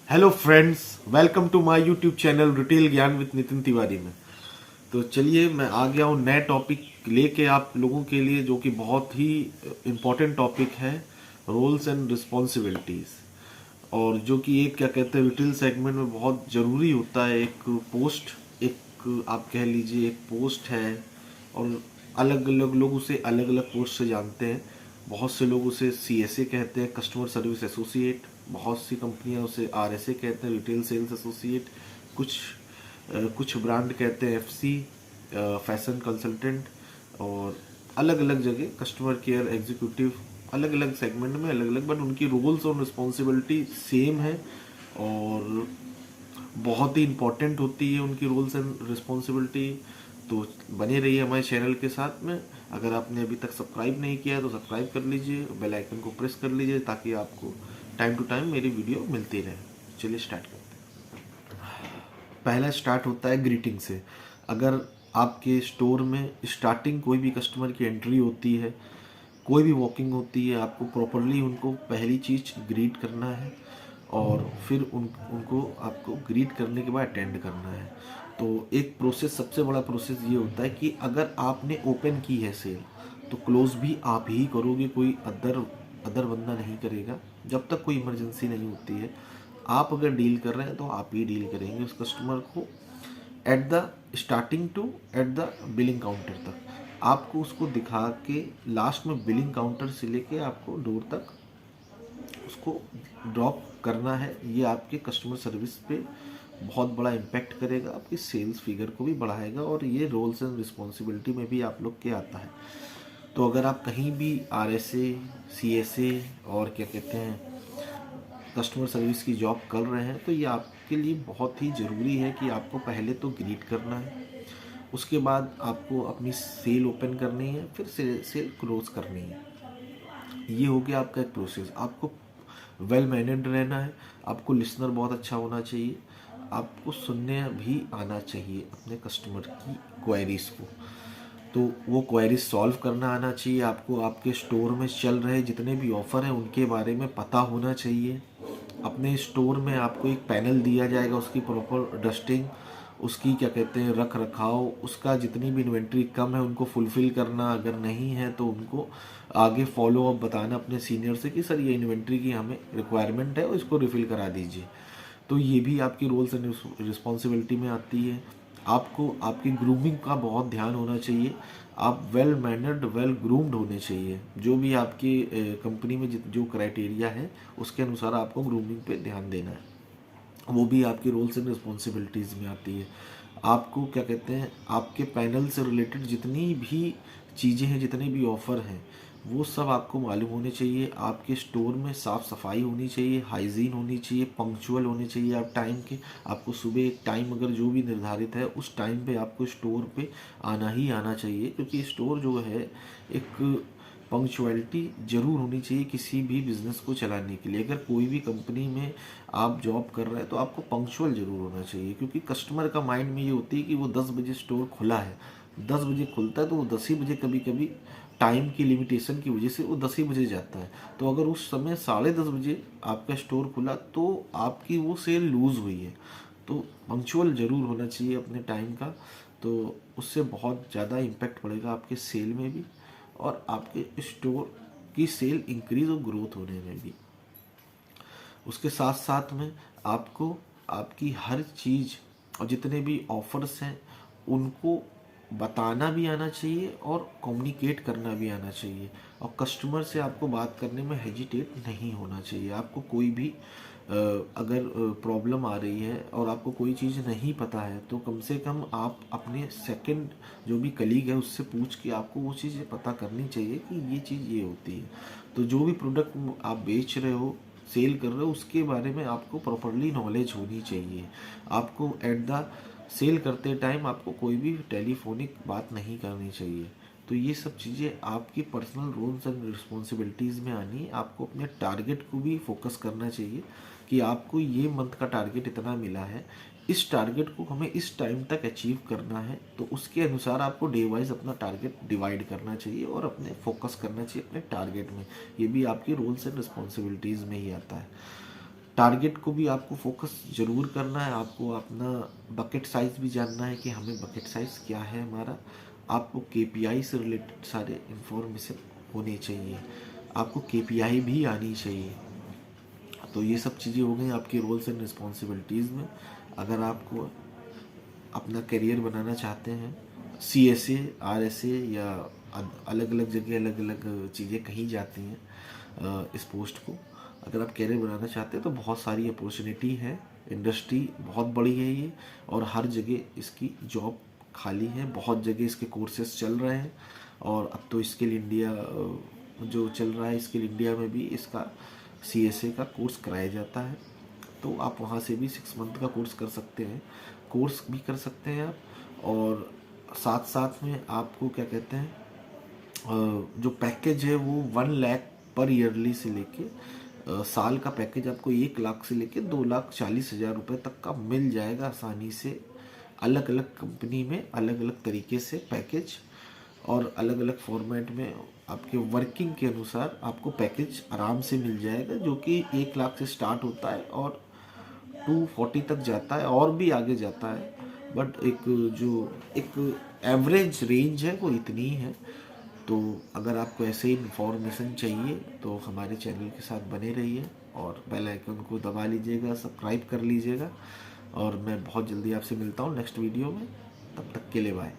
Hello friends, welcome to my YouTube channel retail Gyan with Nitin Tiwari में। तो चलिए मैं आ गया हूँ नए टॉपिक लेके आप लोगों के लिए, जो कि बहुत ही इम्पोर्टेंट टॉपिक है, रोल्स एंड रिस्पॉन्सिबिलिटीज़। और जो कि एक क्या कहते हैं रिटेल सेगमेंट में बहुत ज़रूरी होता है। एक पोस्ट, एक आप कह लीजिए एक पोस्ट है, और अलग अलग लोग उसे अलग अलग पोस्ट से जानते हैं। बहुत से लोग उसे CSA कहते हैं, कस्टमर सर्विस एसोसिएट। बहुत सी कंपनियां उसे RSA कहते हैं, रिटेल सेल्स एसोसिएट। कुछ ब्रांड कहते हैं FC, फैशन कंसल्टेंट। और अलग अलग जगह कस्टमर केयर एग्जीक्यूटिव, अलग अलग सेगमेंट में अलग अलग, बट उनकी रोल्स और रिस्पॉन्सिबिलिटी सेम है। और बहुत ही इम्पोर्टेंट होती है उनकी रोल्स एंड रिस्पॉन्सिबिलिटी। तो बने रहिए हमारे चैनल के साथ में। अगर आपने अभी तक सब्सक्राइब नहीं किया है तो सब्सक्राइब कर लीजिए, बेल आइकन को प्रेस कर लीजिए, ताकि आपको टाइम टू टाइम मेरी वीडियो मिलती रहे। चलिए स्टार्ट करते हैं। पहला स्टार्ट होता है ग्रीटिंग से। अगर आपके स्टोर में स्टार्टिंग कोई भी कस्टमर की एंट्री होती है, कोई भी वॉकिंग होती है, आपको प्रॉपरली उनको पहली चीज़ ग्रीट करना है। और फिर उनको आपको ग्रीट करने के बाद अटेंड करना है। तो एक प्रोसेस, सबसे बड़ा प्रोसेस ये होता है कि अगर आपने ओपन की है सेल, तो क्लोज भी आप ही करोगे, कोई अदर अदर बंदा नहीं करेगा, जब तक कोई इमरजेंसी नहीं होती है। आप अगर डील कर रहे हैं तो आप ही डील करेंगे उस कस्टमर को, at the starting to at the billing counter तक। आपको उसको दिखा के लास्ट में बिलिंग काउंटर से लेके आपको डोर तक उसको ड्रॉप करना है। ये आपके कस्टमर सर्विस पे बहुत बड़ा इम्पैक्ट करेगा, आपकी सेल्स फिगर को भी बढ़ाएगा, और ये रोल्स एंड रिस्पॉन्सिबिलिटी में भी आप लोग के आता है। तो अगर आप कहीं भी RSA, CSA और क्या कहते हैं कस्टमर सर्विस की जॉब कर रहे हैं, तो ये आपके लिए बहुत ही ज़रूरी है कि आपको पहले तो ग्रीट करना है, उसके बाद आपको अपनी सेल ओपन करनी है, फिर सेल क्लोज करनी है। ये हो गया आपका एक प्रोसेस। आपको वेल मैनेड रहना है, आपको लिसनर बहुत अच्छा होना चाहिए, आपको सुनने भी आना चाहिए अपने कस्टमर की क्वेरीज को। तो वो क्वेरीज सॉल्व करना आना चाहिए आपको। आपके स्टोर में चल रहे जितने भी ऑफ़र हैं उनके बारे में पता होना चाहिए। अपने स्टोर में आपको एक पैनल दिया जाएगा, उसकी प्रॉपर डस्टिंग, उसकी क्या कहते हैं रख रखाव, उसका जितनी भी इन्वेंट्री कम है उनको फुलफ़िल करना, अगर नहीं है तो उनको आगे फॉलो अप बताना अपने सीनियर से कि सर ये इन्वेंट्री की हमें रिक्वायरमेंट है और इसको रिफ़िल करा दीजिए। तो ये भी आपकी रोल्स एंड रिस्पॉन्सिबिलिटी में आती है। आपको आपकी ग्रूमिंग का बहुत ध्यान होना चाहिए। आप वेल मैनर्ड, वेल ग्रूम्ड होने चाहिए। जो भी आपकी कंपनी में जो क्राइटेरिया है उसके अनुसार आपको ग्रूमिंग पे ध्यान देना है। वो भी आपकी रोल्स एंड रिस्पॉन्सिबिलिटीज़ में आती है। आपको क्या कहते हैं, आपके पैनल से रिलेटेड जितनी भी चीज़ें हैं, जितने भी ऑफ़र हैं, वो सब आपको मालूम होने चाहिए। आपके स्टोर में साफ़ सफाई होनी चाहिए, हाइजीन होनी चाहिए, पंक्चुअल होने चाहिए आप टाइम के। आपको सुबह एक टाइम अगर जो भी निर्धारित है उस टाइम पे आपको स्टोर पे आना ही आना चाहिए, क्योंकि स्टोर जो है एक पंक्चुअलिटी ज़रूर होनी चाहिए किसी भी बिज़नेस को चलाने के लिए। अगर कोई भी कंपनी में आप जॉब कर रहे हैं तो आपको पंक्चुअल ज़रूर होना चाहिए, क्योंकि कस्टमर का माइंड में ये होती है कि वो 10 बजे स्टोर खुला है, 10 बजे खुलता है, तो वो 10 ही बजे, कभी कभी टाइम की लिमिटेशन की वजह से वो 10 ही बजे जाता है। तो अगर उस समय 10:30 बजे आपका स्टोर खुला तो आपकी वो सेल लूज़ हुई है। तो पंक्चुअल ज़रूर होना चाहिए अपने टाइम का। तो उससे बहुत ज़्यादा इम्पैक्ट पड़ेगा आपके सेल में भी, और आपके स्टोर की सेल इंक्रीज और ग्रोथ होने में भी। उसके साथ साथ में आपको आपकी हर चीज़ और जितने भी ऑफर्स हैं उनको बताना भी आना चाहिए और कम्युनिकेट करना भी आना चाहिए। और कस्टमर से आपको बात करने में हेजिटेट नहीं होना चाहिए। आपको कोई भी अगर प्रॉब्लम आ रही है और आपको कोई चीज़ नहीं पता है, तो कम से कम आप अपने सेकंड जो भी कलीग है उससे पूछ के आपको वो चीज़ पता करनी चाहिए कि ये चीज़ ये होती है। तो जो भी प्रोडक्ट आप बेच रहे हो, सेल कर रहे हो, उसके बारे में आपको प्रॉपरली नॉलेज होनी चाहिए। आपको एट द सेल करते टाइम आपको कोई भी टेलीफोनिक बात नहीं करनी चाहिए। तो ये सब चीज़ें आपकी पर्सनल रोल्स एंड रिस्पॉन्सिबिलिटीज़ में आनी है। आपको अपने टारगेट को भी फोकस करना चाहिए कि आपको ये मंथ का टारगेट इतना मिला है, इस टारगेट को हमें इस टाइम तक अचीव करना है। तो उसके अनुसार आपको डे वाइज अपना टारगेट डिवाइड करना चाहिए और अपने फोकस करना चाहिए अपने टारगेट में। ये भी आपकी रोल्स एंड रिस्पॉन्सिबिलिटीज़ में ही आता है। टारगेट को भी आपको फोकस ज़रूर करना है। आपको अपना बकेट साइज़ भी जानना है कि हमें बकेट साइज़ क्या है हमारा। आपको केपीआई से रिलेटेड सारे इंफॉर्मेशन होने चाहिए, आपको केपीआई भी आनी चाहिए। तो ये सब चीज़ें हो गई आपकी रोल्स एंड रिस्पॉन्सिबिलिटीज़ में। अगर आपको अपना करियर बनाना चाहते हैं, CSA RSA या अलग अलग जगह अलग अलग चीज़ें कही जाती हैं इस पोस्ट को, अगर आप करियर बनाना चाहते हैं तो बहुत सारी अपॉर्चुनिटी है। इंडस्ट्री बहुत बड़ी है ये, और हर जगह इसकी जॉब खाली है, बहुत जगह इसके कोर्सेज चल रहे हैं। और अब तो स्किल इंडिया जो चल रहा है, स्किल इंडिया में भी इसका CSA का कोर्स कराया जाता है। तो आप वहाँ से भी 6 मंथ का कोर्स कर सकते हैं, कोर्स भी कर सकते हैं आप। और साथ साथ में आपको क्या कहते हैं, जो पैकेज है वो 1 लाख पर ईयरली से लेके साल का पैकेज आपको 1 लाख से लेके 2,40,000 रुपये तक का मिल जाएगा आसानी से। अलग अलग कंपनी में अलग अलग तरीके से पैकेज और अलग अलग फॉर्मेट में आपके वर्किंग के अनुसार आपको पैकेज आराम से मिल जाएगा, जो कि 1 लाख से स्टार्ट होता है और 240 तक जाता है और भी आगे जाता है। बट एक एवरेज रेंज है वो इतनी है। तो अगर आपको ऐसे ही इन्फॉर्मेशन चाहिए तो हमारे चैनल के साथ बने रहिए और बेल आइकन को दबा लीजिएगा, सब्सक्राइब कर लीजिएगा। और मैं बहुत जल्दी आपसे मिलता हूँ नेक्स्ट वीडियो में। तब तक के लिए बाय।